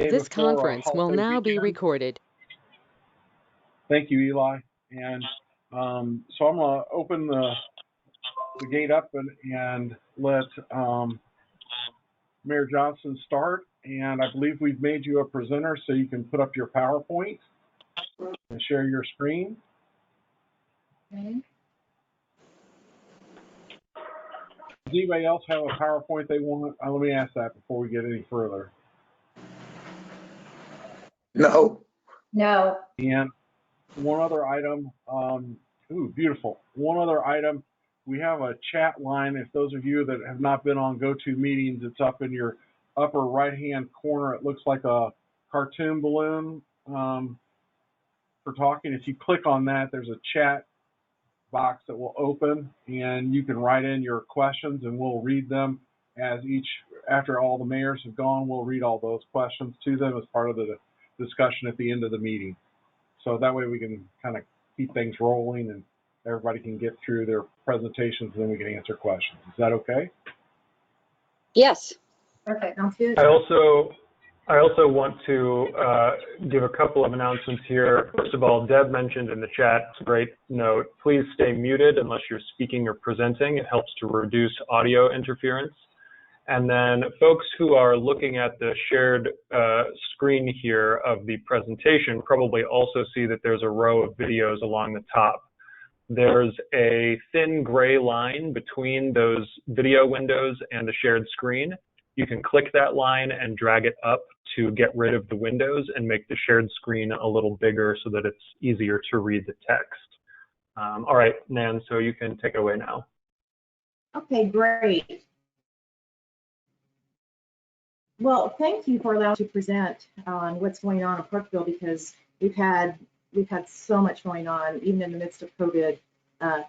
This before a conference will holiday now be weekend. recorded. Thank you, Eli. And so I'm going to open the gate up and let Mayor Johnson start. And I believe we've made you a presenter so you can put up your PowerPoint and share your screen. Okay. Does anybody else have a PowerPoint they want? Let me ask that before we get any further. No. No. And one other item, ooh, beautiful. One other item, we have a chat line. If those of you that have not been on GoToMeetings, it's up in your upper right-hand corner. It looks like a cartoon balloon for talking. If you click on that, there's a chat box that will open, and you can write in your questions, and we'll read them after all the mayors have gone. We'll read all those questions to them as part of the discussion at the end of the meeting. So that way we can kind of keep things rolling and everybody can get through their presentations and then we can answer questions. Is that okay? Yes. Perfect. Sounds good. I also want to give a couple of announcements here. First of all, Deb mentioned in the chat, it's a great note, please stay muted unless you're speaking or presenting. It helps to reduce audio interference. And then folks who are looking at the shared screen here of the presentation probably also see that there's a row of videos along the top. There's a thin gray line between those video windows and the shared screen. You can click that line and drag it up to get rid of the windows and make the shared screen a little bigger so that it's easier to read the text. All right, Nan, so you can take it away now. Okay, great. Well, thank you for allowing me to present on what's going on in Parkville, because we've had so much going on, even in the midst of COVID.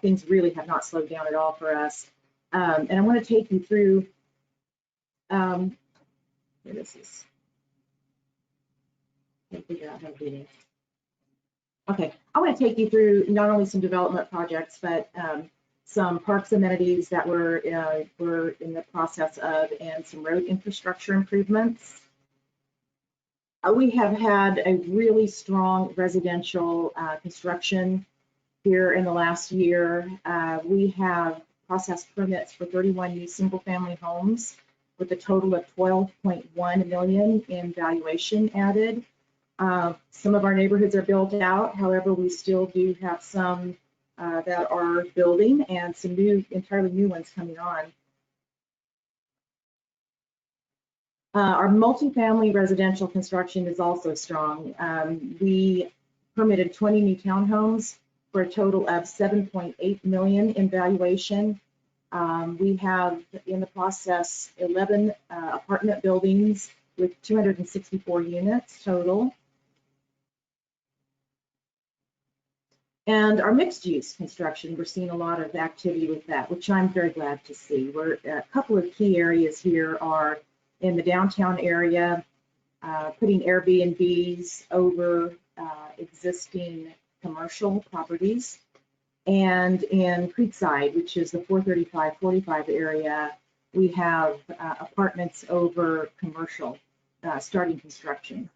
Things really have not slowed down at all for us. And I want to take you through, here this is. Can't figure out how to do this. Okay, I want to take you through not only some development projects, but some parks amenities that we're in the process of, and some road infrastructure improvements. We have had a really strong residential construction here in the last year. We have processed permits for 31 new single-family homes with a total of $12.1 million in valuation added. Some of our neighborhoods are built out. However, we still do have some that are building and some entirely new ones coming on. Our multifamily residential construction is also strong. We permitted 20 new townhomes for a total of $7.8 million in valuation. We have in the process 11 apartment buildings with 264 units total. And our mixed use construction, we're seeing a lot of activity with that, which I'm very glad to see. A couple of key areas here are in the downtown area, putting Airbnbs over existing commercial properties. And in Creekside, which is the 435-45 area, we have apartments over commercial, starting construction.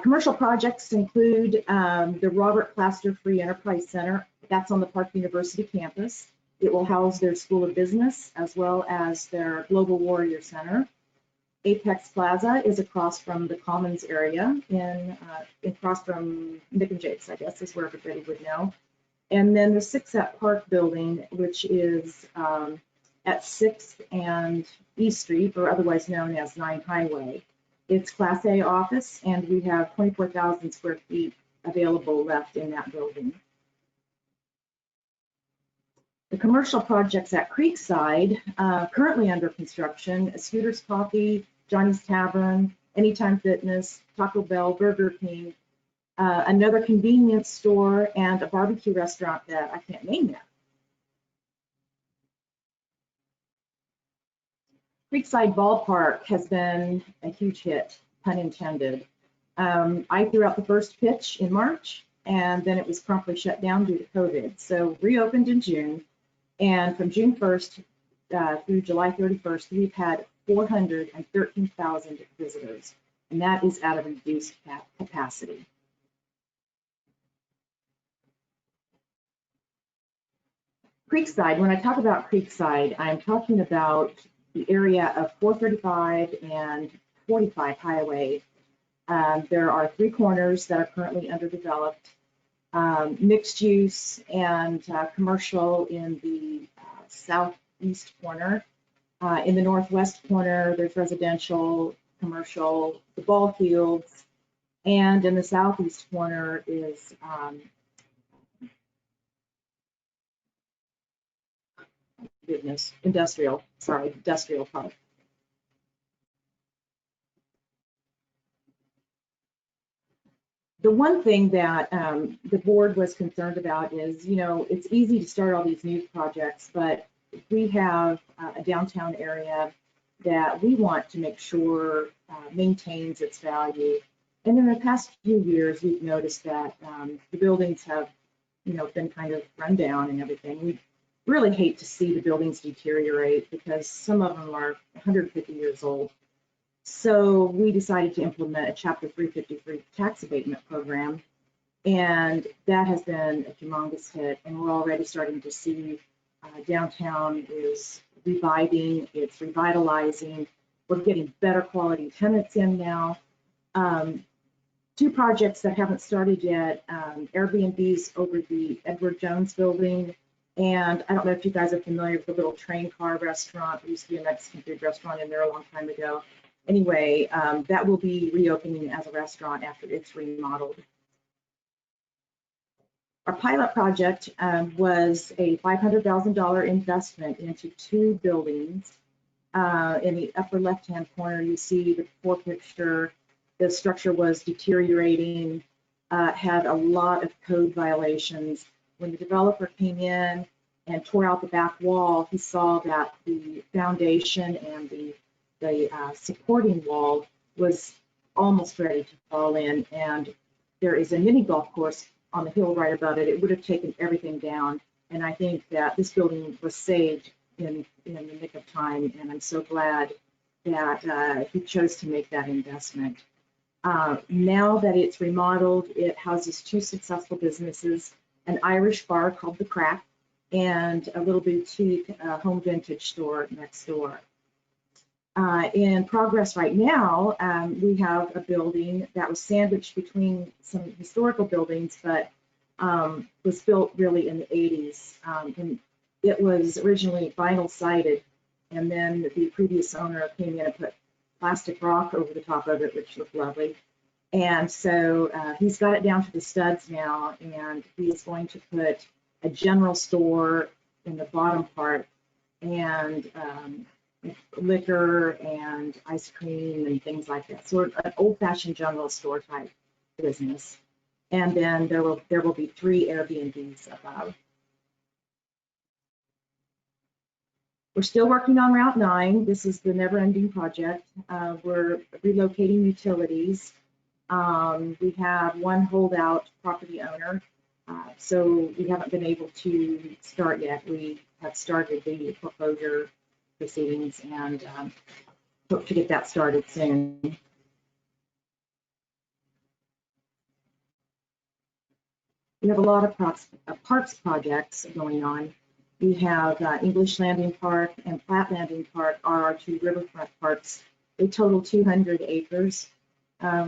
Commercial projects include the Robert Plaster Free Enterprise Center. That's on the Park University campus. It will house their School of Business as well as their Global Warrior Center. Apex Plaza is across from the Commons area, across from Nick and Jake's, I guess, is where everybody would know. And then the 6th Park building, which is at 6th and East Street, or otherwise known as 9 Highway. It's Class A office, and we have 24,000 square feet available left in that building. The commercial projects at Creekside, currently under construction, Scooter's Coffee, Johnny's Tavern, Anytime Fitness, Taco Bell, Burger King, another convenience store, and a barbecue restaurant that I can't name yet. Creekside Ballpark has been a huge hit, pun intended. I threw out the first pitch in March, and then it was promptly shut down due to COVID. So reopened in June, and from June 1st through July 31st, we've had 413,000 visitors, and that is at a reduced capacity. Creekside, when I talk about Creekside, I'm talking about the area of 435 and 45 highway. There are 3 corners that are currently underdeveloped, mixed use and commercial in the southeast corner. In the northwest corner, there's residential, commercial, the ball fields, and in the southeast corner is industrial park. The one thing that the board was concerned about is, it's easy to start all these new projects, but we have a downtown area that we want to make sure maintains its value. And in the past few years, we've noticed that the buildings have, been kind of run down and everything. We really hate to see the buildings deteriorate because some of them are 150 years old. So we decided to implement a Chapter 353 tax abatement program, and that has been a humongous hit. And we're already starting to see downtown is reviving, it's revitalizing. We're getting better quality tenants in now. 2 projects that haven't started yet, Airbnbs over the Edward Jones building. And I don't know if you guys are familiar with the little train car restaurant. There used to be a Mexican food restaurant in there a long time ago. Anyway, that will be reopening as a restaurant after it's remodeled. Our pilot project was a $500,000 investment into 2 buildings. In the upper left-hand corner, you see the before picture. The structure was deteriorating, had a lot of code violations. When the developer came in and tore out the back wall, he saw that the foundation and the supporting wall was almost ready to fall in, and there is a mini golf course on the hill right above it. It would have taken everything down, and I think that this building was saved in the nick of time, and I'm so glad that he chose to make that investment. Now that it's remodeled, it houses 2 successful businesses, an Irish bar called The Crack, and a little boutique home vintage store next door. In progress right now, we have a building that was sandwiched between some historical buildings, but was built really in the 80s. And it was originally vinyl sided, and then the previous owner came in and put plastic rock over the top of it, which looked lovely. And so he's got it down to the studs now, and he's going to put a general store in the bottom part, and liquor and ice cream and things like that. So an old-fashioned general store type business. And then there will be 3 Airbnbs above. We're still working on Route 9. This is the never-ending project. We're relocating utilities. We have 1 holdout property owner, so we haven't been able to start yet. We have started the foreclosure proceedings and hope to get that started soon. We have a lot of parks projects going on. We have English Landing Park and Platte Landing Park are our 2 riverfront parks. They total 200 acres.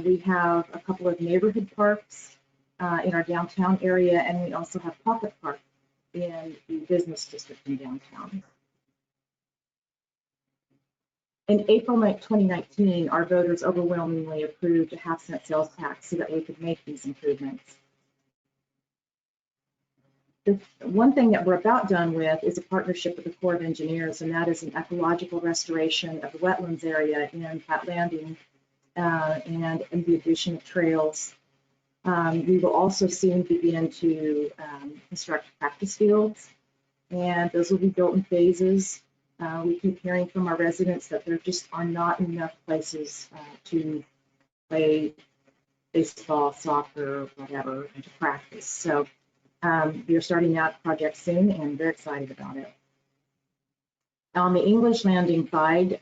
We have a couple of neighborhood parks in our downtown area, and we also have Pocket Park in the business district in downtown. In April 2019, our voters overwhelmingly approved a half-cent sales tax so that we could make these improvements. The one thing that we're about done with is a partnership with the Corps of Engineers, and that is an ecological restoration of the wetlands area in Platte Landing and the addition of trails. We will also soon begin to construct practice fields, and those will be built in phases. We keep hearing from our residents that there just are not enough places to play baseball, soccer, whatever, and to practice. So we are starting that project soon and very excited about it. On the English Landing side,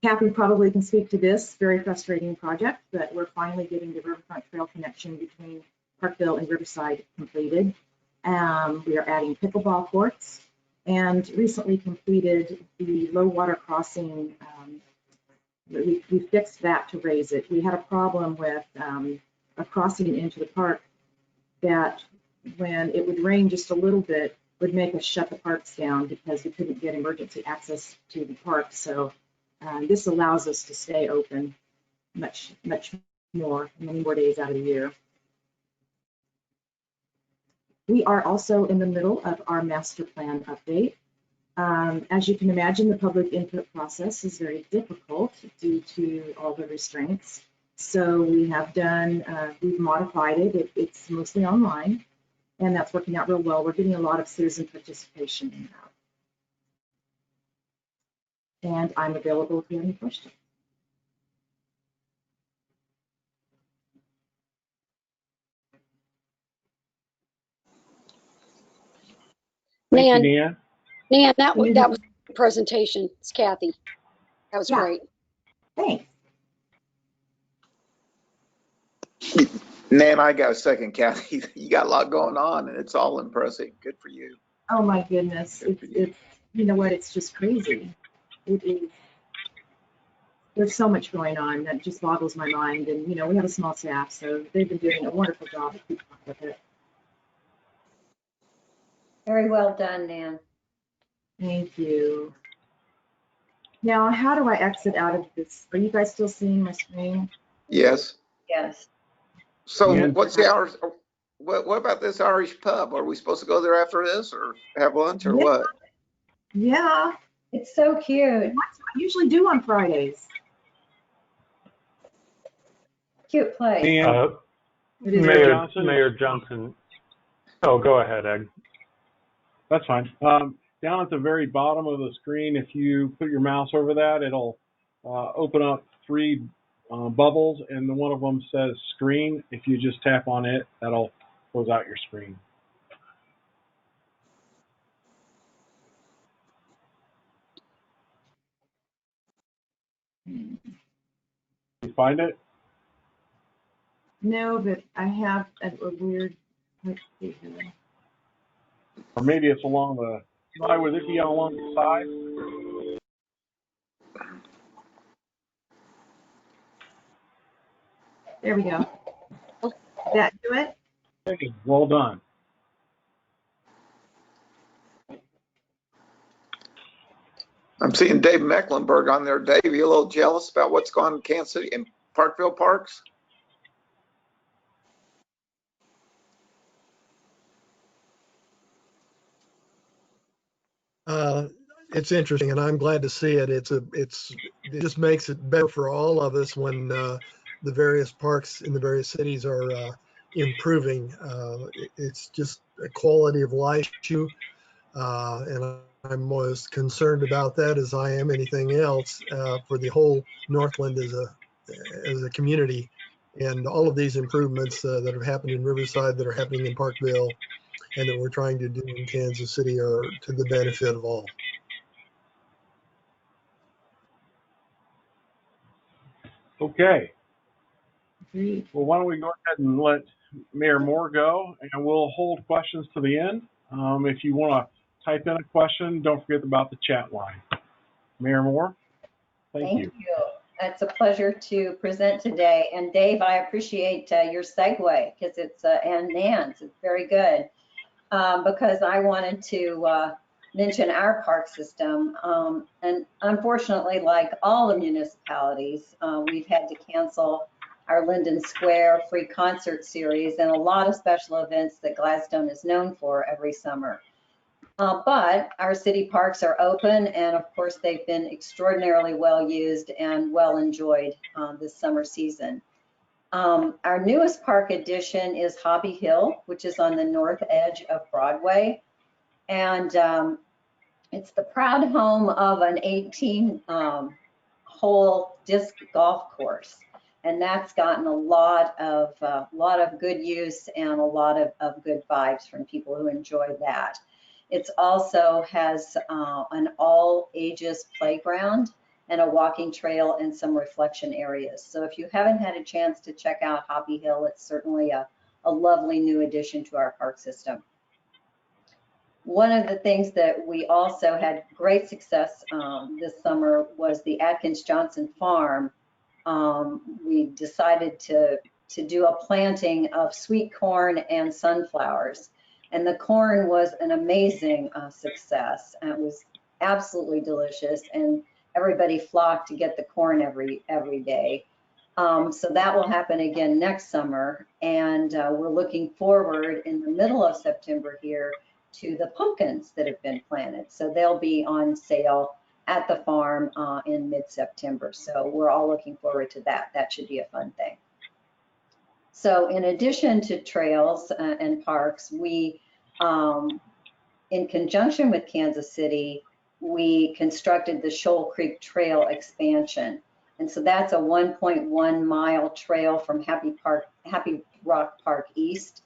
Kathy probably can speak to this very frustrating project, but we're finally getting the Riverfront Trail connection between Parkville and Riverside completed. We are adding pickleball courts and recently completed the low water crossing. We fixed that to raise it. We had a problem with a crossing into the park that when it would rain just a little bit would make us shut the parks down because we couldn't get emergency access to the park. So this allows us to stay open much more, many more days out of the year. We are also in the middle of our master plan update. As you can imagine, the public input process is very difficult due to all the restraints. So we have done, we've modified it. It's mostly online, and that's working out real well. We're getting a lot of citizen participation in that. And I'm available if you have any questions. Thank Nan, you, Nan. Nan, that was a presentation. It's Kathy. That was Yeah. great. Thanks. Nan, I got a second, Kathy. You got a lot going on, and it's all impressive. Good for you. Oh my goodness, it's you know what? It's just crazy. It is. There's so much going on that just boggles my mind. And you know, we have a small staff, so they've been doing a wonderful job of keeping up with it. Very well done, Nan. Thank you. Now, how do I exit out of this? Are you guys still seeing my screen? Yes. Yes. So Yeah. what's the hours? What about this Irish pub? Are we supposed to go there after this or have lunch or Yeah. what? Yeah, It's so cute. that's what I usually do on Fridays. Cute place. Nan, It is Mayor Mayor Johnson? Mayor Johnson. Oh, go ahead, Ed. that's fine. Down at the very bottom of the screen, if you put your mouse over that, it'll open up 3 bubbles, and one of them says screen. If you just tap on it, that'll close out your screen. You find it? No, but I have a weird. Let's see here. Or maybe it's along the side. Would it be along the side? There we go. Did that do it? Hey, well done. I'm seeing Dave Mecklenburg on there. Dave, you a little jealous about what's going on in Kansas City and Parkville Parks? It's interesting, and I'm glad to see it. It just makes it better for all of us when the various parks in the various cities are improving. It's just a quality of life issue, and I'm as concerned about that as I am anything else for the whole Northland as a community. And all of these improvements that have happened in Riverside, that are happening in Parkville, and that we're trying to do in Kansas City are to the benefit of all. Okay. Agreed. Well, why don't we go ahead and let Mayor Moore go, and we'll hold questions to the end. If you want to type in a question, don't forget about the chat line. Mayor Moore, thank you. It's a pleasure to present today. And Dave, I appreciate your segue because it's and Nan's. It's very good because I wanted to mention our park system. And unfortunately, like all the municipalities, we've had to cancel our Linden Square free concert series and a lot of special events that Gladstone is known for every summer. But our city parks are open, and of course they've been extraordinarily well used and well enjoyed this summer season. Our newest park addition is Hobby Hill, which is on the north edge of Broadway. And it's the proud home of an 18-hole disc golf course. And that's gotten a lot of good use and a lot of good vibes from people who enjoy that. It also has an all ages playground, and a walking trail and some reflection areas. So if you haven't had a chance to check out Hoppy Hill, it's certainly a lovely new addition to our park system. One of the things that we also had great success this summer was the Atkins Johnson Farm. We decided to do a planting of sweet corn and sunflowers. And the corn was an amazing success. And it was absolutely delicious, and everybody flocked to get the corn every day. So that will happen again next summer. And we're looking forward in the middle of September here to the pumpkins that have been planted. So they'll be on sale at the farm in mid-September. So we're all looking forward to that. That should be a fun thing. So in addition to trails and parks, we, in conjunction with Kansas City, we constructed the Shoal Creek Trail expansion. And so that's a 1.1 mile trail from Happy Rock Park East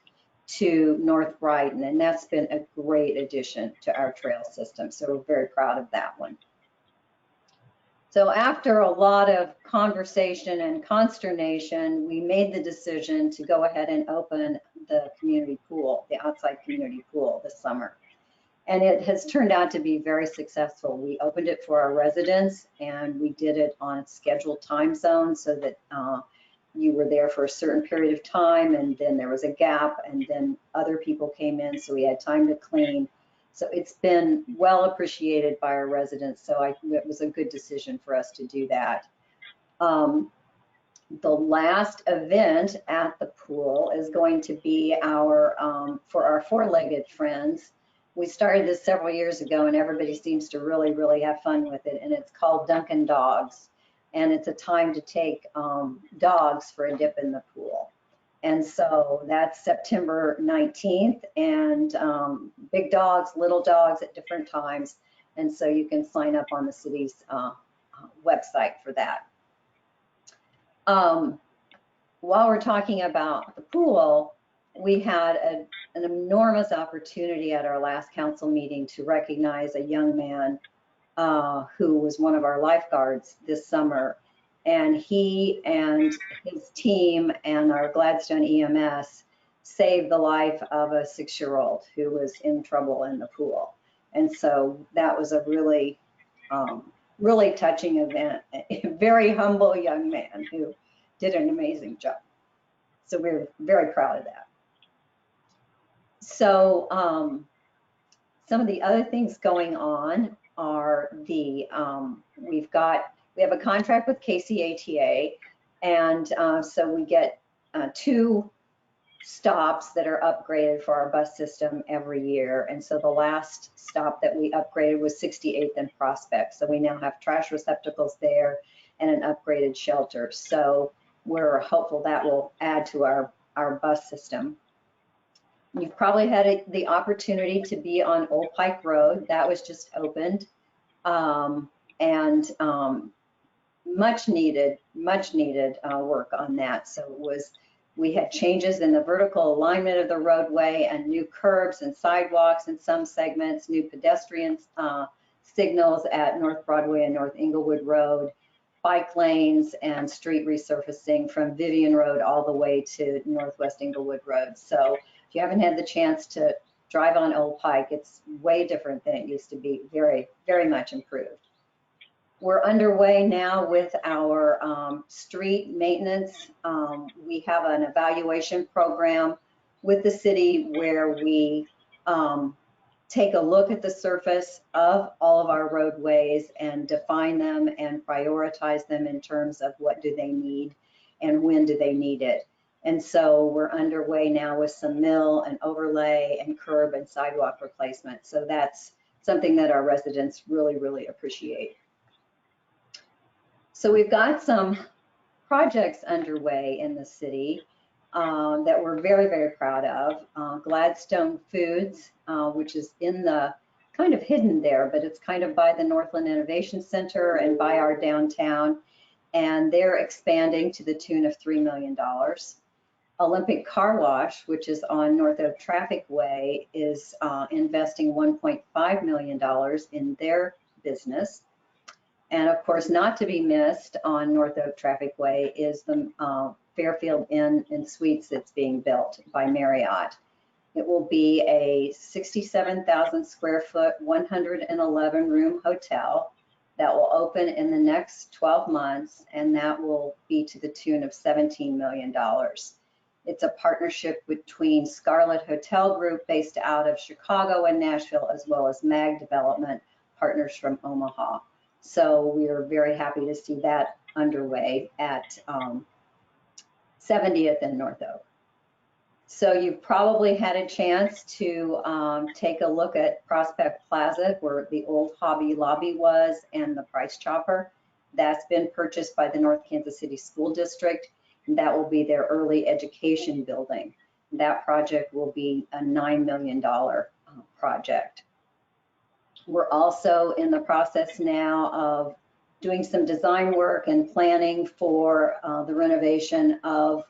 to North Brighton. And that's been a great addition to our trail system. So we're very proud of that one. So after a lot of conversation and consternation, we made the decision to go ahead and open the community pool, the outside community pool this summer. And it has turned out to be very successful. We opened it for our residents, and we did it on scheduled time zones so that you were there for a certain period of time, and then there was a gap, and then other people came in, so we had time to clean. So it's been well appreciated by our residents. So it was a good decision for us to do that. The last event at the pool is going to be our, for our four-legged friends. We started this several years ago, and everybody seems to really have fun with it. And it's called Dunkin' Dogs. And it's a time to take dogs for a dip in the pool. And so that's September 19th, and big dogs, little dogs at different times. And so you can sign up on the city's website for that. While we're talking about the pool, we had an enormous opportunity at our last council meeting to recognize a young man who was one of our lifeguards this summer. And he and his team and our Gladstone EMS saved the life of a 6-year-old who was in trouble in the pool. And so that was a really, really touching event. A very humble young man who did an amazing job. So we're very proud of that. So some of the other things going on are the, we have a contract with KCATA, and so we get 2 stops that are upgraded for our bus system every year. And so the last stop that we upgraded was 68th and Prospect. So we now have trash receptacles there and an upgraded shelter. So we're hopeful that will add to our bus system. You've probably had the opportunity to be on Old Pike Road. That was just opened. Much needed work on that. So we had changes in the vertical alignment of the roadway and new curbs and sidewalks in some segments, new pedestrian signals at North Broadway and North Englewood Road, bike lanes and street resurfacing from Vivian Road all the way to Northwest Englewood Road. So if you haven't had the chance to drive on Old Pike, it's way different than it used to be, very much improved. We're underway now with our street maintenance. We have an evaluation program with the city where we take a look at the surface of all of our roadways and define them and prioritize them in terms of what do they need and when do they need it. And so we're underway now with some mill and overlay and curb and sidewalk replacement. So that's something that our residents really appreciate. So we've got some projects underway in the city that we're very proud of. Gladstone Foods, which is in the kind of hidden there, but it's kind of by the Northland Innovation Center and by our downtown. And they're expanding to the tune of $3 million. Olympic Car Wash, which is on North Oak Traffic Way, is investing $1.5 million in their business. And of course, not to be missed on North Oak Traffic Way is the Fairfield Inn and Suites that's being built by Marriott. It will be a 67,000 square foot, 111 room hotel that will open in the next 12 months, and that will be to the tune of $17 million. It's a partnership between Scarlet Hotel Group based out of Chicago and Nashville, as well as MAG Development, partners from Omaha. So we are very happy to see that underway at 70th and North Oak. So you've probably had a chance to take a look at Prospect Plaza, where the old Hobby Lobby was, and the Price Chopper. That's been purchased by the North Kansas City School District, and that will be their early education building. That project will be a $9 million project. We're also in the process now of doing some design work and planning for the renovation of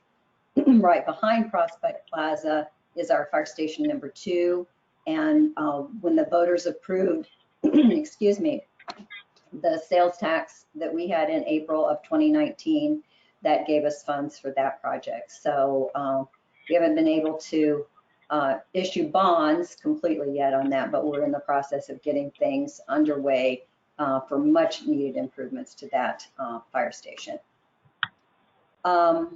right behind Prospect Plaza is our fire station number 2. And when the voters approved, excuse me, the sales tax that we had in April of 2019, that gave us funds for that project. So we haven't been able to issue bonds completely yet on that, but we're in the process of getting things underway for much needed improvements to that fire station. I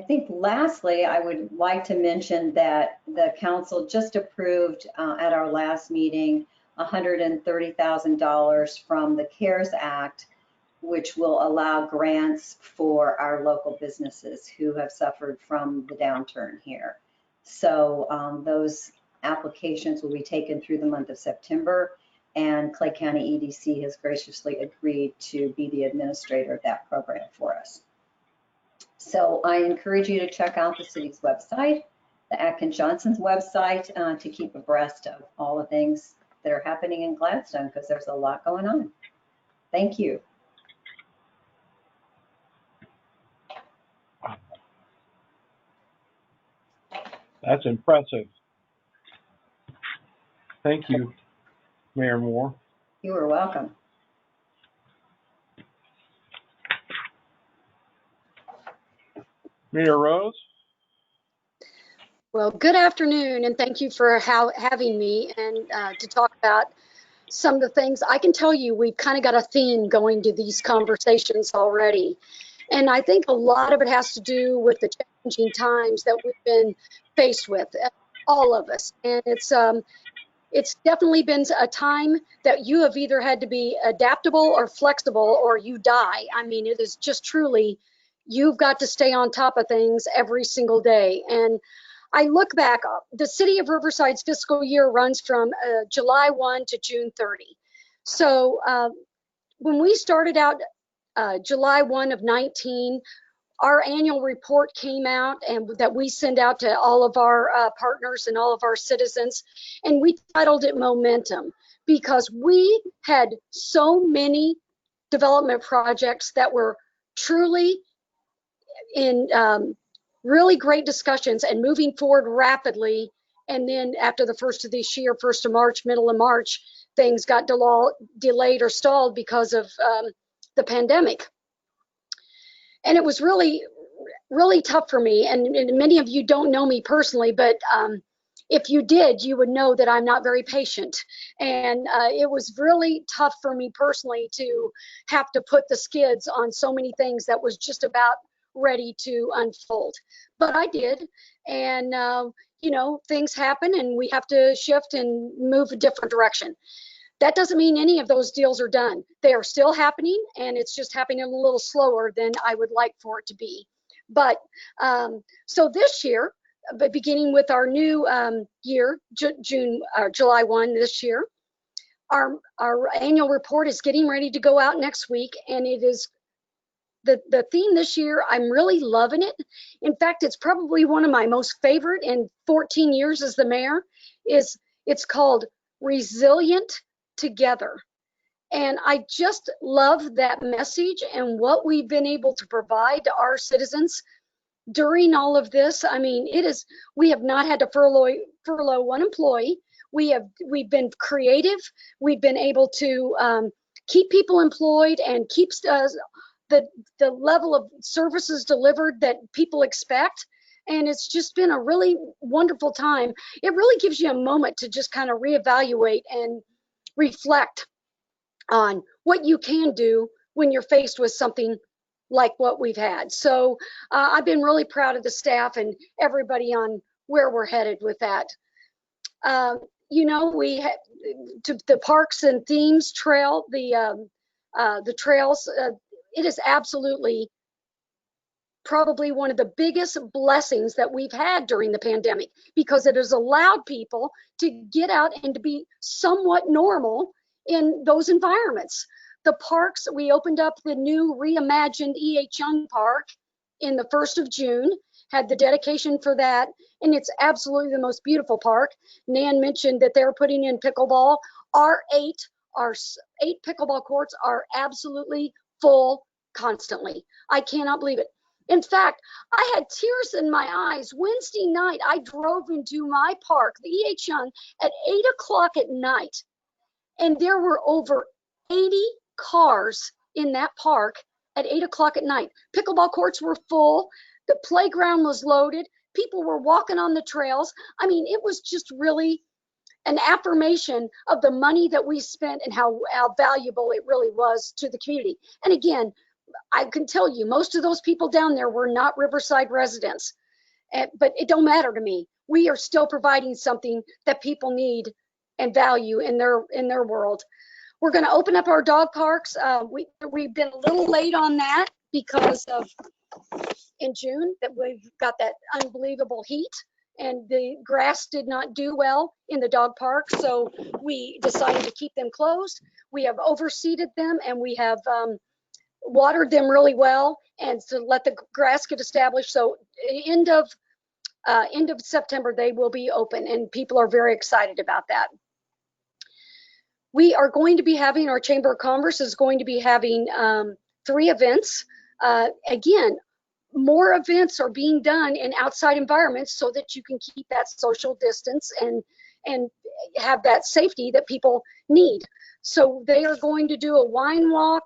think lastly, I would like to mention that the council just approved at our last meeting $130,000 from the CARES Act, which will allow grants for our local businesses who have suffered from the downturn here. So those applications will be taken through the month of September, and Clay County EDC has graciously agreed to be the administrator of that program for us. So I encourage you to check out the city's website, the Atkins Johnson's website, to keep abreast of all the things that are happening in Gladstone, because there's a lot going on. Thank you. That's impressive. Thank you, Mayor Moore. You are welcome. Mayor Rose? Well, good afternoon, and thank you for having me and to talk about some of the things. I can tell you we've kind of got a theme going to these conversations already. And I think a lot of it has to do with the changing times that we've been faced with, all of us. And it's definitely been a time that you have either had to be adaptable or flexible or you die. I mean, it is just truly, you've got to stay on top of things every single day. And I look back, the city of Riverside's fiscal year runs from July 1 to June 30. So when we started out July 1 of 19, our annual report came out, and that we send out to all of our partners and all of our citizens, and we titled it Momentum, because we had so many development projects that were truly in really great discussions and moving forward rapidly. And then after the first of this year, 1st of March, middle of March, things got delayed or stalled because of the pandemic. And it was really, really tough for me. And many of you don't know me personally, but if you did, you would know that I'm not very patient. And it was really tough for me personally to have to put the skids on so many things that was just about ready to unfold. But I did. And, you know, things happen and we have to shift and move a different direction. That doesn't mean any of those deals are done. They are still happening, and it's just happening a little slower than I would like for it to be. But so this year, but beginning with our new year, July 1 this year, our annual report is getting ready to go out next week, and it is the theme this year. I'm really loving it. In fact, it's probably one of my most favorite in 14 years as the mayor. It's called Resilient Together. And I just love that message and what we've been able to provide to our citizens during all of this. I mean, we have not had to furlough one employee. We've been creative. We've been able to keep people employed and keeps the level of services delivered that people expect. And it's just been a really wonderful time. It really gives you a moment to just kind of reevaluate and reflect on what you can do when you're faced with something like what we've had. So I've been really proud of the staff and everybody on where we're headed with that. You know, we had to the parks and themes trail, the trails. It is absolutely probably one of the biggest blessings that we've had during the pandemic, because it has allowed people to get out and to be somewhat normal in those environments. The parks, we opened up the new reimagined E.H. Young Park in the 1st of June, had the dedication for that, and it's absolutely the most beautiful park. Nan mentioned that they're putting in pickleball. Our eight pickleball courts are absolutely full constantly. I cannot believe it. In fact, I had tears in my eyes. Wednesday night, I drove into my park, the E.H. Young, at 8 o'clock at night, and there were over 80 cars in that park at 8 o'clock at night. Pickleball courts were full. The playground was loaded. People were walking on the trails. I mean, it was just really an affirmation of the money that we spent and how valuable it really was to the community. And again, I can tell you, most of those people down there were not Riverside residents, but it don't matter to me. We are still providing something that people need and value in their world. We're going to open up our dog parks. We've been a little late on that because of in June that we've got that unbelievable heat, and the grass did not do well in the dog park, so we decided to keep them closed. We have overseeded them, and we have watered them really well, and to let the grass get established. So end of September they will be open, and people are very excited about that. We are going to be having, our Chamber of Commerce is going to be having 3 events. Again, more events are being done in outside environments so that you can keep that social distance and have that safety that people need. So they are going to do a wine walk.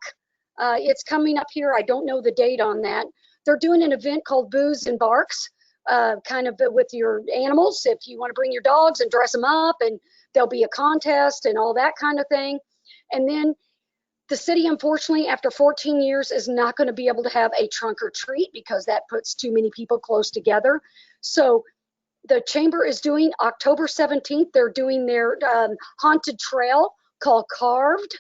It's coming up here. I don't know the date on that. They're doing an event called Booze and Barks, kind of with your animals. If you want to bring your dogs and dress them up, and there'll be a contest and all that kind of thing. And then the city, unfortunately, after 14 years, is not going to be able to have a trunk or treat because that puts too many people close together. So the chamber is doing October 17th. They're doing their haunted trail called Carved,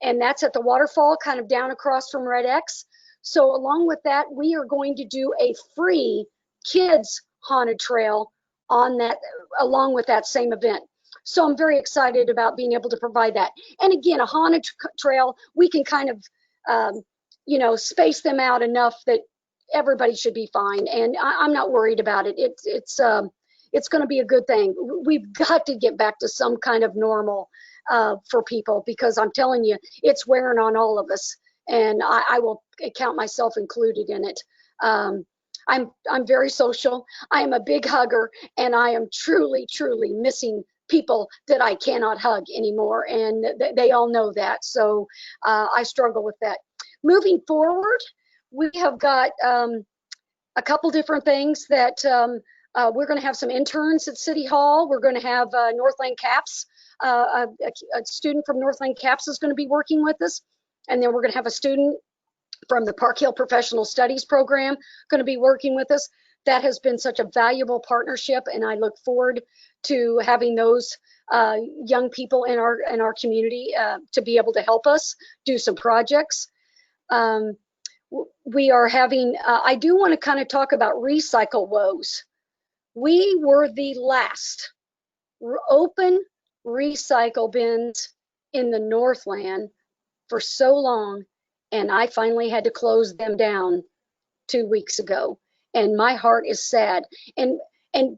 and that's at the waterfall, kind of down across from Red X. So along with that, we are going to do a free kids haunted trail on that, along with that same event. So I'm very excited about being able to provide that. And again, a haunted trail, we can kind of, you know, space them out enough that everybody should be fine. And I'm not worried about it. It's going to be a good thing. We've got to get back to some kind of normal for people, because I'm telling you, it's wearing on all of us. And I will count myself included in it. I'm very social. I am a big hugger, and I am truly, truly missing people that I cannot hug anymore, and they all know that. So I struggle with that. Moving forward, we have got a couple different things that we're going to have some interns at City Hall. We're going to have Northland Caps. A student from Northland Caps is going to be working with us, and then we're going to have a student from the Park Hill Professional Studies program going to be working with us. That has been such a valuable partnership, and I look forward to having those young people in our community to be able to help us do some projects. We are having, I do want to kind of talk about recycle woes. We were the last open recycle bins in the Northland for so long, and I finally had to close them down 2 weeks ago. And my heart is sad. And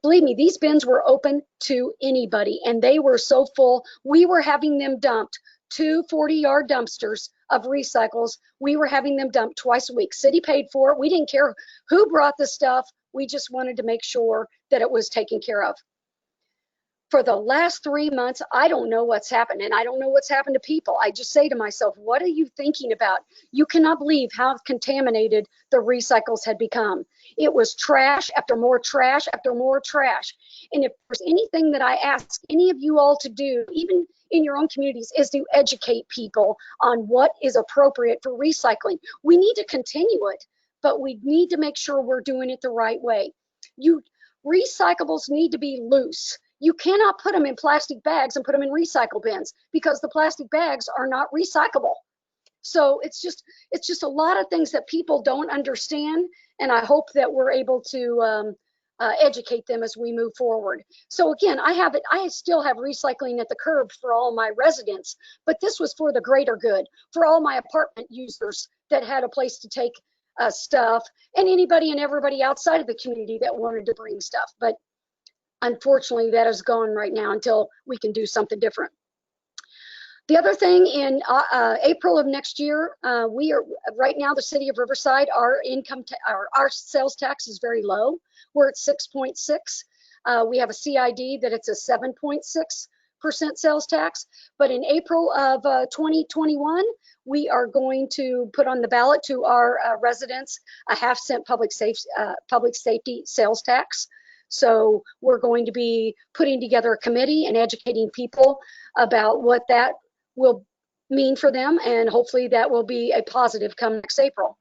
believe me, these bins were open to anybody, and they were so full. We were having them dumped, 2 40-yard dumpsters of recycles. We were having them dumped twice a week. City paid for it. We didn't care who brought the stuff. We just wanted to make sure that it was taken care of. For the last 3 months, I don't know what's happened, and I don't know what's happened to people. I just say to myself, what are you thinking about? You cannot believe how contaminated the recycles had become. It was trash after more trash after more trash. And if there's anything that I ask any of you all to do, even in your own communities, is to educate people on what is appropriate for recycling. We need to continue it, but we need to make sure we're doing it the right way. Recyclables need to be loose. You cannot put them in plastic bags and put them in recycle bins because the plastic bags are not recyclable. So it's just a lot of things that people don't understand, and I hope that we're able to educate them as we move forward. So again, I still have recycling at the curb for all my residents, but this was for the greater good, for all my apartment users that had a place to take stuff, and anybody and everybody outside of the community that wanted to bring stuff. But unfortunately, that is gone right now until we can do something different. The other thing, in April of next year, we are right now, the city of Riverside, our sales tax is very low. We're at 6.6. We have a CID that it's a 7.6% sales tax. But in April of 2021, we are going to put on the ballot to our residents a 0.5-cent public safety sales tax. So we're going to be putting together a committee and educating people about what that will mean for them, and hopefully that will be a positive come next April.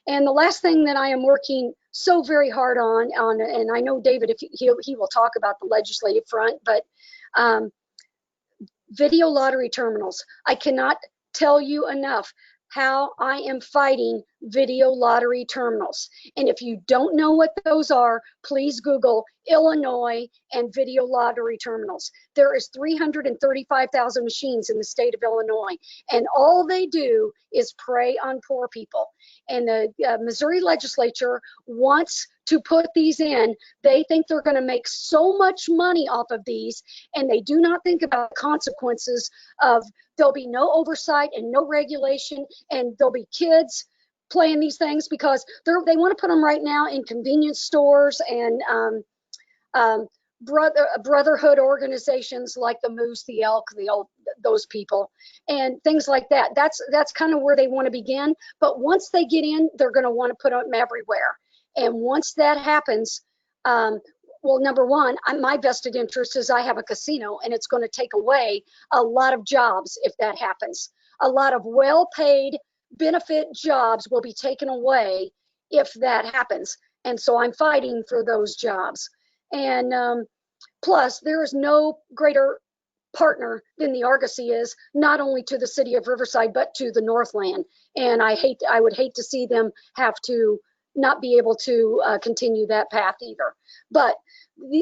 And the last thing that I am working so very hard on, and I know David, if he will talk about the legislative front, but video lottery terminals. I cannot tell you enough how I am fighting video lottery terminals. And if you don't know what those are, please Google Illinois and video lottery terminals. There is 335,000 machines in the state of Illinois, and all they do is prey on poor people. And the Missouri legislature wants to put these in. They think they're going to make so much money off of these, and they do not think about the consequences of there'll be no oversight and no regulation, and there'll be kids playing these things because they want to put them right now in convenience stores and brotherhood organizations like the Moose, the Elk, those people, and things like that. That's kind of where they want to begin. But once they get in, they're going to want to put them everywhere. And once that happens, well, number one, my vested interest is I have a casino, and it's going to take away a lot of jobs if that happens. A lot of well-paid benefit jobs will be taken away if that happens. And so I'm fighting for those jobs. And plus, there is no greater partner than the Argosy is, not only to the city of Riverside, but to the Northland. And I would hate to see them have to not be able to continue that path either. But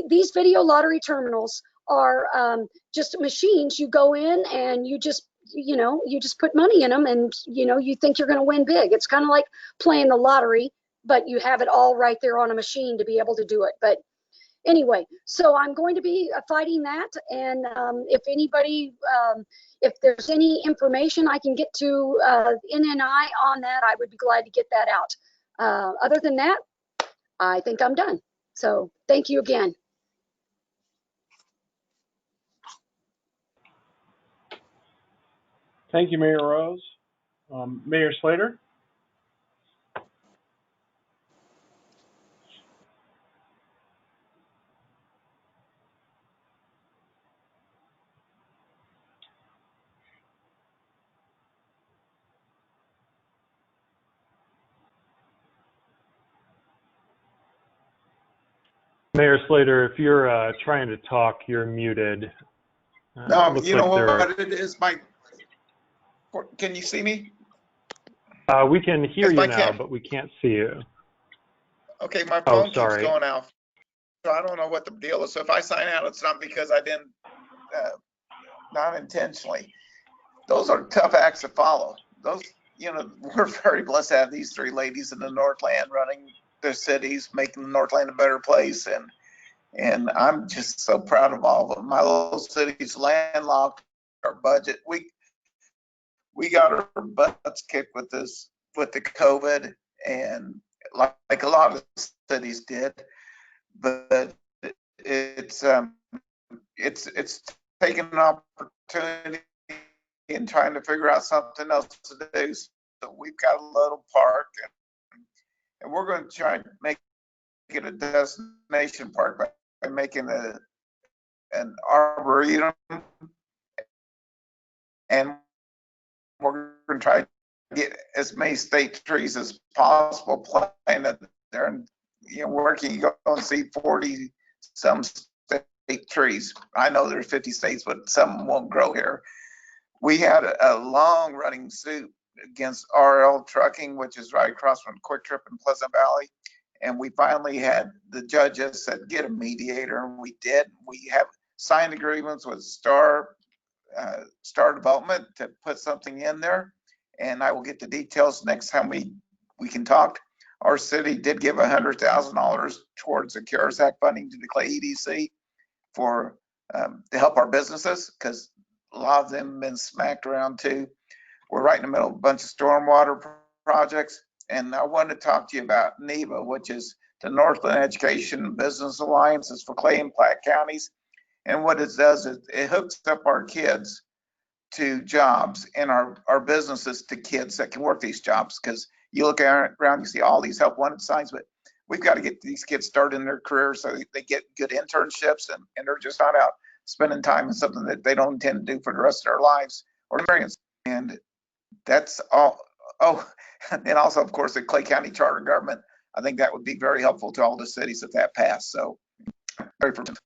these video lottery terminals are just machines. You go in and you just put money in them, and you think you're going to win big. It's kind of like playing the lottery, but you have it all right there on a machine to be able to do it. But anyway, so I'm going to be fighting that. And if anybody, if there's any information I can get to NNI on that, I would be glad to get that out. Other than that, I think I'm done. So thank you again. Thank you, Mayor Rose. Mayor Slater? Mayor Slater, if you're trying to talk, you're muted. No, you know what it is, Mike? Can you see me? We can hear you now, but we can't see you. Okay, my phone keeps going out. So I don't know what the deal is. So if I sign out, it's not because I didn't, not intentionally. Those are tough acts to follow. Those, we're very blessed to have these three ladies in the Northland running their cities, making the Northland a better place. And I'm just so proud of all of them. My little city's landlocked. Our budget, we got our butts kicked with the COVID, and like a lot of cities did, but it's it's taking an opportunity and trying to figure out something else to do. So we've got a little park, and we're going to try and make it a destination park by making an arboretum, and we're going to try to get as many state trees as possible planted there. And where can you go and see 40 some state trees? I know there's 50 states, but some won't grow here. We had a long running suit against RL Trucking, which is right across from Quick Trip in Pleasant Valley. And we finally had, the judges said, get a mediator, and we did. We have signed agreements with Star Development to put something in there. And I will get the details next time we can talk. Our city did give $100,000 towards the CARES Act funding to the Clay EDC for to help our businesses, because a lot of them have been smacked around too. We're right in the middle of a bunch of stormwater projects. And I wanted to talk to you about NEBA, which is the Northland Education and Business Alliances for Clay and Platte counties. And what it does is it hooks up our kids to jobs and our businesses to kids that can work these jobs. Because you look around, you see all these help wanted signs, but we've got to get these kids started in their careers so they get good internships and they're just not out spending time in something that they don't intend to do for the rest of their lives or experience. And that's all. Oh, and also, of course, the Clay County Charter Government. I think that would be very helpful to all the cities if that passed. So, very fortunate.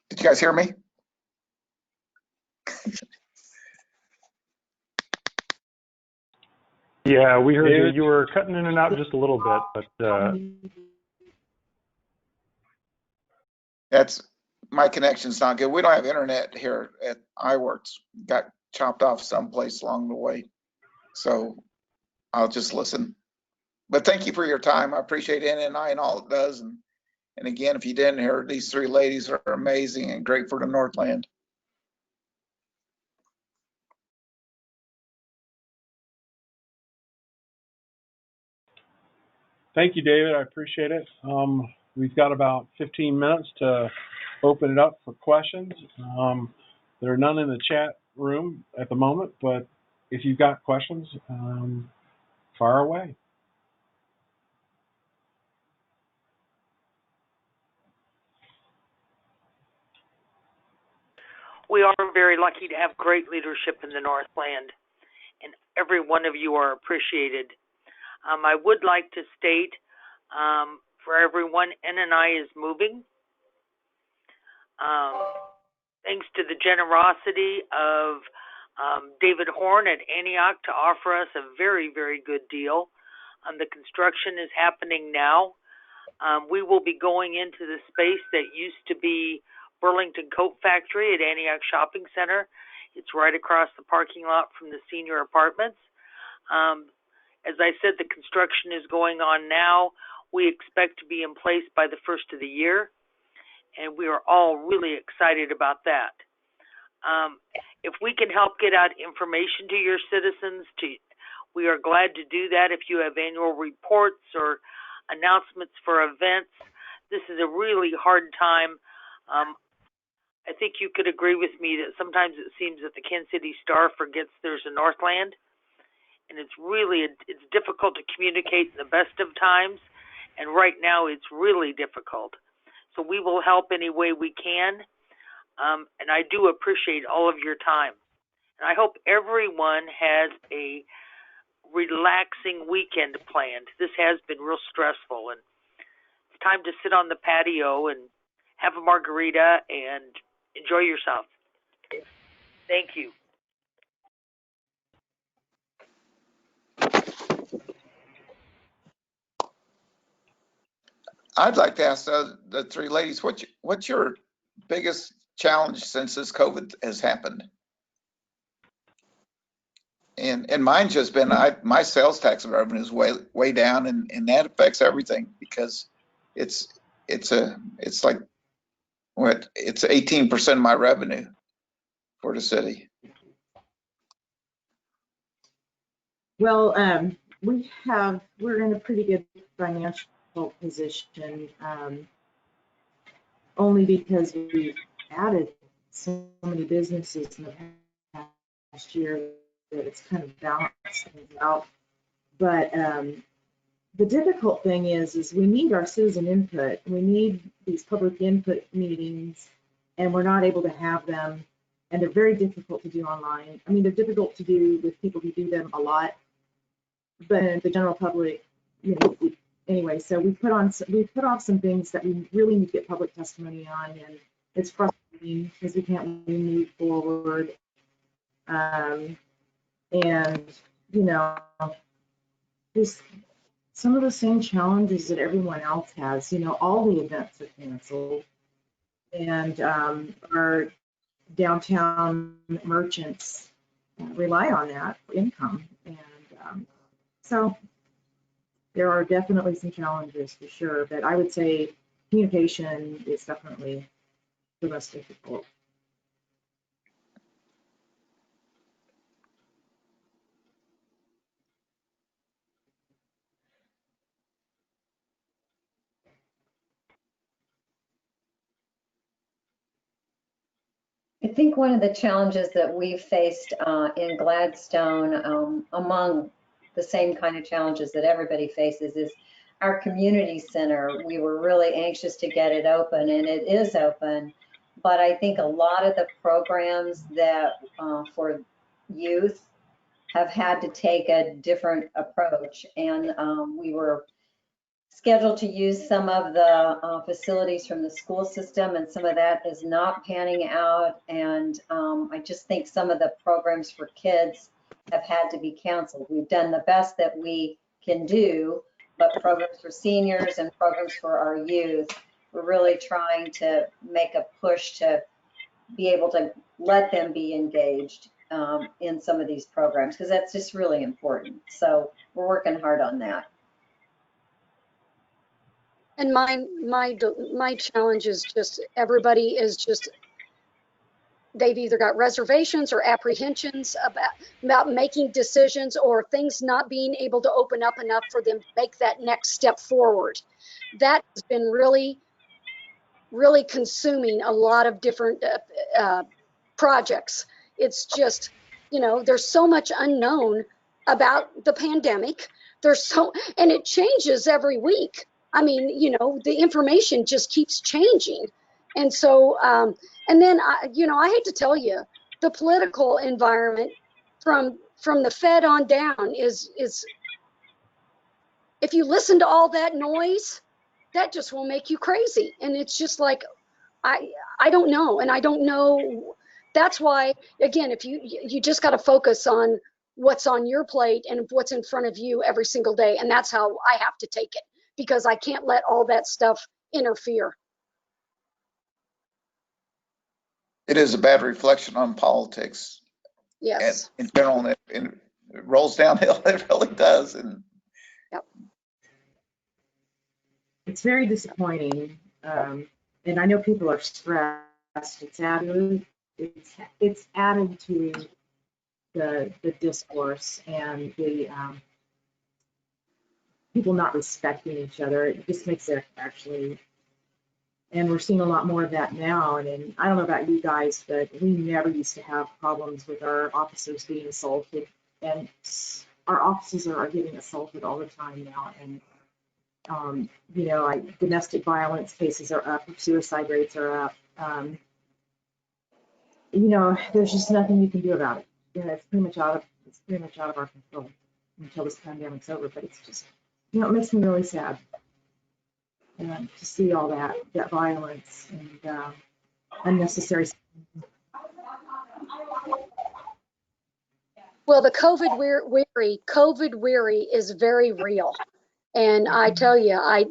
Did you guys hear me? Yeah, we heard you. You were cutting in and out just a little bit, but that's my connection's not good. We don't have internet here at iWorks. Got chopped off someplace along the way, so I'll just listen. But thank you for your time. I appreciate NNI and all it does. And again, if you didn't hear, these three ladies are amazing and great for the Northland. Thank you, David. I appreciate it. We've got about 15 minutes to open it up for questions. There are none in the chat room at the moment, but if you've got questions, fire away. We are very lucky to have great leadership in the Northland, and every one of you are appreciated. I would like to state for everyone, NNI is moving. Thanks to the generosity of David Horn at Antioch to offer us a very, very good deal. The construction is happening now. We will be going into the space that used to be Burlington Coat Factory at Antioch Shopping Center. It's right across the parking lot from the senior apartments. As I said, the construction is going on now. We expect to be in place by the first of the year, and we are all really excited about that. If we can help get out information to your citizens, we are glad to do that. If you have annual reports or announcements for events, this is a really hard time. I think you could agree with me that sometimes it seems that the Kansas City Star forgets there's a Northland. And it's difficult to communicate in the best of times, and right now it's really difficult. So we will help any way we can, and I do appreciate all of your time. And I hope everyone has a relaxing weekend planned. This has been real stressful, and it's time to sit on the patio and have a margarita and enjoy yourself. Thank you. I'd like to ask the three ladies, what's your biggest challenge since this COVID has happened? And mine's just been my sales tax revenue is way down, and that affects everything because it's like what, it's 18% of my revenue for the city. Well, we're in a pretty good financial position, only because we've added so many businesses in the past year that it's kind of balanced things out. But the difficult thing is we need our citizen input. We need these public input meetings, and we're not able to have them. And they're very difficult to do online. I mean, they're difficult to do with people who do them a lot, but the general public, you know, anyway. So we put off some things that we really need to get public testimony on, and it's frustrating because we can't really move forward. And you know, just some of the same challenges that everyone else has. You know, all the events are canceled, and our downtown merchants rely on that for income, and so there are definitely some challenges for sure, but I would say communication is definitely the most difficult. I think one of the challenges that we've faced in Gladstone, among the same kind of challenges that everybody faces, is our community center. We were really anxious to get it open, and it is open. But I think a lot of the programs that for youth have had to take a different approach. And we were scheduled to use some of the facilities from the school system, and some of that is not panning out. And I just think some of the programs for kids have had to be canceled. We've done the best that we can do, but programs for seniors and programs for our youth, we're really trying to make a push to be able to let them be engaged in some of these programs, because that's just really important. So we're working hard on that. And my challenge is just everybody is just, they've either got reservations or apprehensions about making decisions, or things not being able to open up enough for them to make that next step forward. That has been really, really consuming a lot of different projects. It's just, you know, there's so much unknown about the pandemic. And it changes every week. I mean, you know, the information just keeps changing. And so, and then, you know, I hate to tell you, the political environment from the Fed on down is, if you listen to all that noise, that just will make you crazy. And it's just like, I don't know. And I don't know. That's why, again, if you just got to focus on what's on your plate and what's in front of you every single day. And that's how I have to take it, because I can't let all that stuff interfere. It is a bad reflection on politics. Yes. And in general, and it rolls downhill. It really does. And yep. It's very disappointing. And I know people are stressed. It's added to the discourse and the people not respecting each other. It just makes it actually, and we're seeing a lot more of that now. And I don't know about you guys, but we never used to have problems with our officers being assaulted, and our officers are getting assaulted all the time now. And you know, domestic violence cases are up, suicide rates are up. You know, there's just nothing you can do about it. You know, it's pretty much out of our control until this pandemic's over. But it's just, you know, it makes me really sad to see all that violence and unnecessary. Well, the COVID weary is very real. And I tell you, I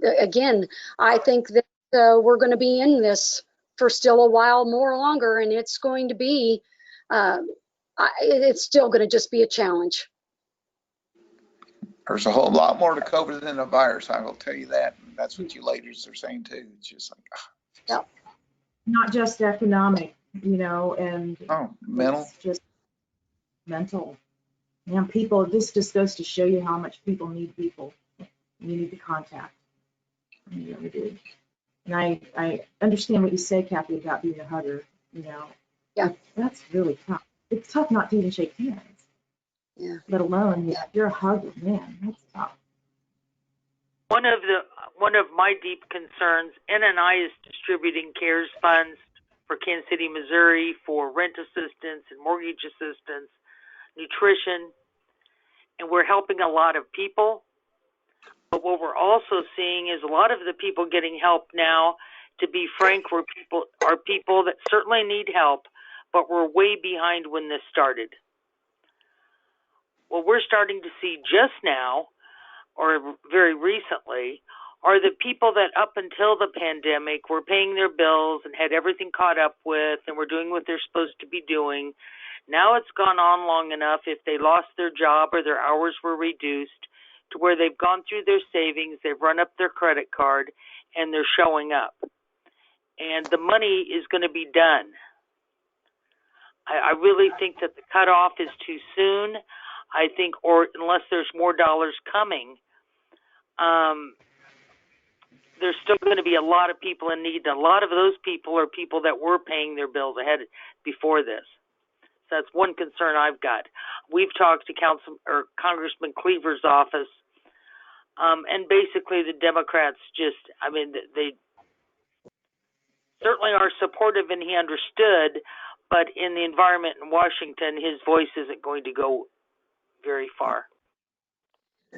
think that we're going to be in this for still a while more longer, and it's going to be, it's still going to just be a challenge. There's a whole lot more to COVID than a virus, I will tell you that. And that's what you ladies are saying too. It's just like, yep. Not just economic, you know, and mental. it's just mental. And people, this just goes to show you how much people need people. You need to contact. You really do. And I understand what you say, Kathy, about being a hugger. You know, Yeah. That's really tough. It's tough not to even shake hands. Yeah. Let alone if you're a hugger, man, that's tough. One of my deep concerns, NNI is distributing CARES funds for Kansas City, Missouri for rent assistance and mortgage assistance, nutrition, and we're helping a lot of people. But what we're also seeing is a lot of the people getting help now, to be frank, are people that certainly need help, but were way behind when this started. What we're starting to see just now, or very recently, are the people that up until the pandemic were paying their bills and had everything caught up with and were doing what they're supposed to be doing. Now it's gone on long enough, if they lost their job or their hours were reduced, to where they've gone through their savings, they've run up their credit card, and they're showing up. And the money is going to be done. I really think that the cutoff is too soon. I think, or unless there's more dollars coming, there's still going to be a lot of people in need. A lot of those people are people that were paying their bills ahead before this. So that's one concern I've got. We've talked to Congressman Cleaver's office, and basically the Democrats they certainly are supportive, and he understood, but in the environment in Washington, his voice isn't going to go very far.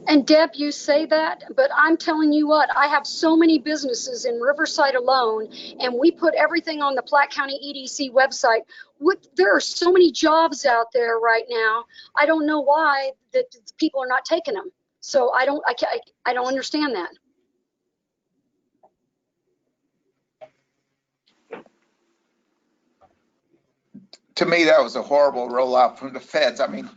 And Deb, you say that, but I'm telling you what, I have so many businesses in Riverside alone, and we put everything on the Platte County EDC website. There are so many jobs out there right now. I don't know why that people are not taking them. So I don't understand that. To me, that was a horrible rollout from the feds. I mean,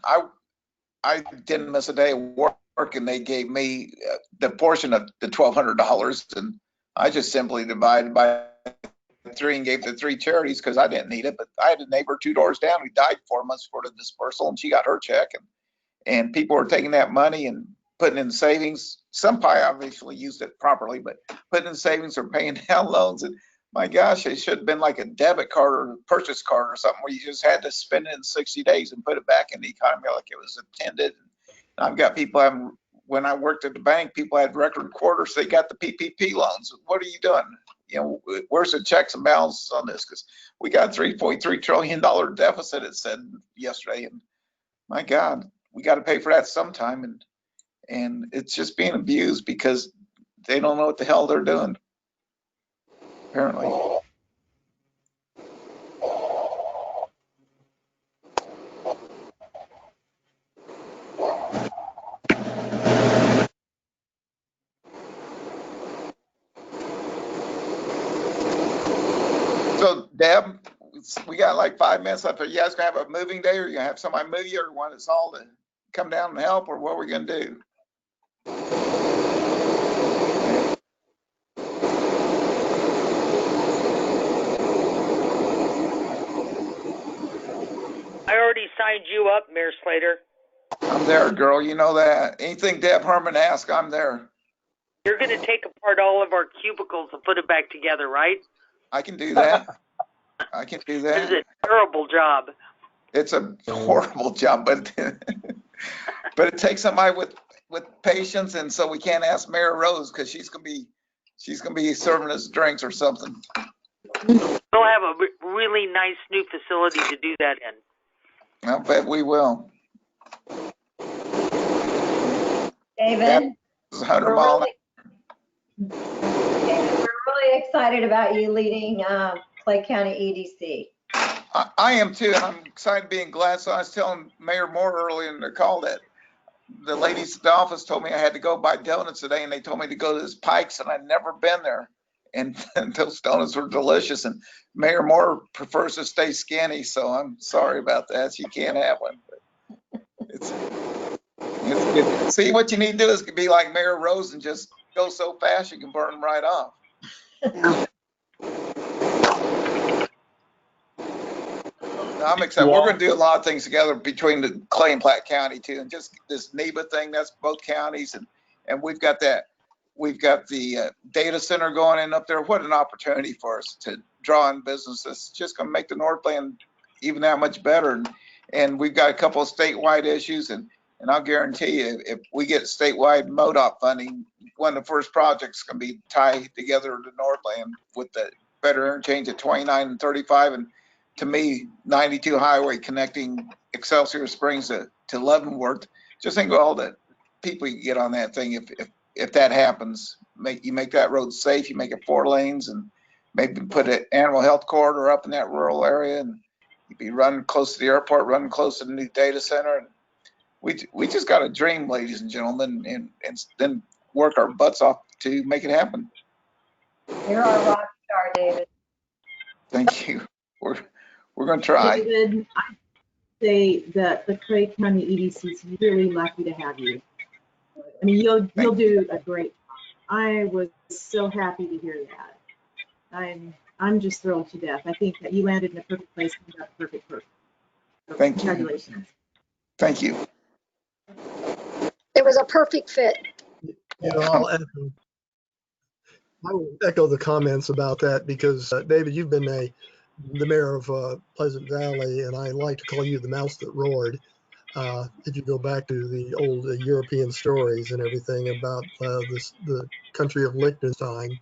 I didn't miss a day of work, and they gave me the portion of the $1,200, and I just simply divided by 3 and gave the 3 charities because I didn't need it. But I had a neighbor 2 doors down who died 4 months before the dispersal, and she got her check, and people were taking that money and putting in savings. Some probably obviously used it properly, but putting in savings or paying down loans. And my gosh, it should have been like a debit card or a purchase card or something where you just had to spend it in 60 days and put it back in the economy like it was intended. And I've got people when I worked at the bank, people had record quarters. They got the PPP loans. What are you doing? You know, where's the checks and balances on this? Because we got $3.3 trillion deficit, it said yesterday. And my God, we got to pay for that sometime. And it's just being abused because they don't know what the hell they're doing, apparently. So, Deb, we got like 5 minutes left. Are you guys gonna have a moving day, or you gonna have somebody move you, or want us all to come down and help, or what are we gonna do? I already signed you up, Mayor Slater. I'm there, girl. You know that. Anything Deb Herman asks, I'm there. You're going to take apart all of our cubicles and put it back together, right? I can do that. I can do that. It's a terrible job. It's a horrible job, but but it takes somebody with patience, and so we can't ask Mayor Rose because she's gonna be serving us drinks or something. We'll have a really nice new facility to do that in. I bet we will. David, David, we're really excited about you leading Clay County EDC. I am too, and I'm excited being glad. So I was telling Mayor Moore earlier in the call that the ladies at the office told me I had to go buy donuts today, and they told me to go to this Pikes, and I'd never been there. And those donuts were delicious. And Mayor Moore prefers to stay skinny, so I'm sorry about that. She can't have one. But it's good. See, what you need to do is be like Mayor Rose and just go so fast you can burn them right off. I'm excited. We're going to do a lot of things together between the Clay and Platte County too, and just this NEBA thing. That's both counties, and we've got that. We've got the data center going in up there. What an opportunity for us to draw in business. It's just going to make the Northland even that much better. And we've got a couple of statewide issues, and I'll guarantee you, if we get statewide MoDOT funding, one of the first projects going to be tied together to Northland with the better interchange at 29 and 35, and to me, 92 highway connecting Excelsior Springs to Leavenworth. Just think of all the people you get on that thing if that happens. You make that road safe, you make it 4 lanes, and maybe put an animal health corridor up in that rural area, and you'd be running close to the airport, running close to the new data center. And we just got a dream, ladies and gentlemen, and then work our butts off to make it happen. You're our rock star, David. Thank you. We're going to try. David, I say that the Clay County EDC is really lucky to have you. I mean, you'll do a great job. I was so happy to hear that. I'm just thrilled to death. I think that you landed in a perfect place and got a perfect person. So Thank you. Congratulations. Thank you. It was a perfect fit. You know, I will echo the comments about that because, David, you've been the mayor of Pleasant Valley, and I like to call you the mouse that roared. If you go back to the old European stories and everything about the country of Liechtenstein.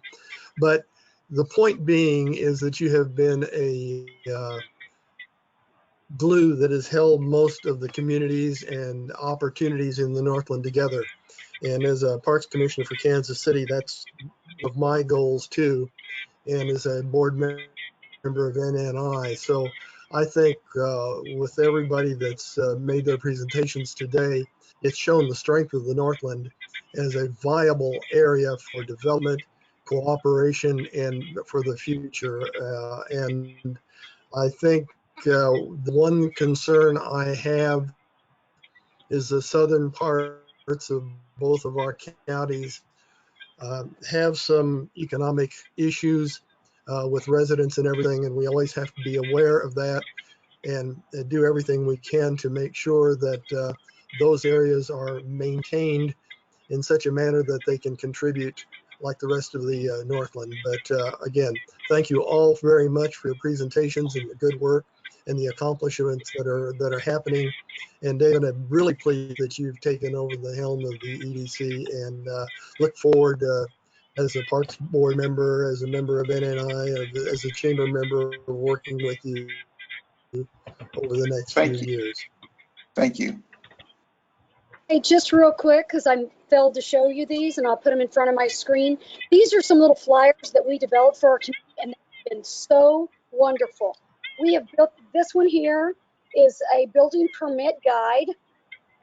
But the point being is that you have been a glue that has held most of the communities and opportunities in the Northland together. And as a Parks Commissioner for Kansas City, that's one of my goals too, and as a board member of NNI. So I think with everybody that's made their presentations today, it's shown the strength of the Northland as a viable area for development, cooperation, and for the future. And I think the one concern I have is the southern parts of both of our counties have some economic issues with residents and everything, and we always have to be aware of that and do everything we can to make sure that those areas are maintained in such a manner that they can contribute like the rest of the Northland. But again, thank you all very much for your presentations and your good work and the accomplishments that are happening. And David, I'm really pleased that you've taken over the helm of the EDC, and look forward as a Parks Board member, as a member of NNI, as a chamber member, working with you over the next few years. Thank you. Hey, just real quick, because I failed to show you these, and I'll put them in front of my screen. These are some little flyers that we developed for our community, and they've been so wonderful. We have built, this one here is a building permit guide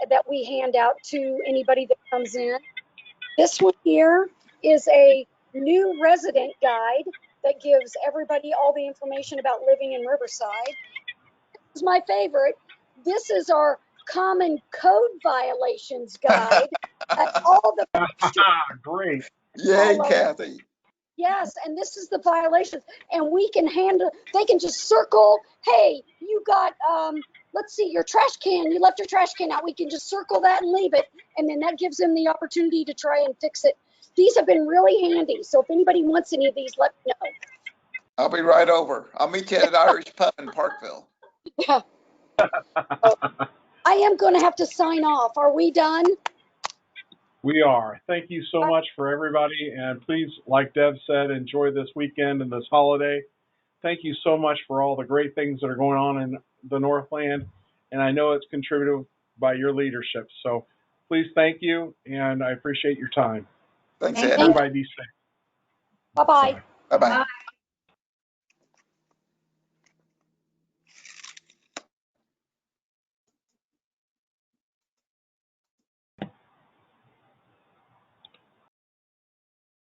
that we hand out to anybody that comes in. This one here is a new resident guide that gives everybody all the information about living in Riverside. This is my favorite. This is our common code violations guide. All the great. Yay, Kathy. Yes, and this is the violations, and we can handle, they can just circle, hey, you got, let's see, your trash can, you left your trash can out. We can just circle that and leave it, and then that gives them the opportunity to try and fix it. These have been really handy, so if anybody wants any of these, let me know. I'll be right over. I'll meet you at Irish Pub in Parkville. Yeah. I am going to have to sign off. Are we done? We are. Thank you so much for everybody. And please, like Deb said, enjoy this weekend and this holiday. Thank you so much for all the great things that are going on in the Northland. And I know it's contributed by your leadership. So please thank you. And I appreciate your time. Thanks, Ed. Everybody be safe. Bye-bye. Bye-bye. Bye.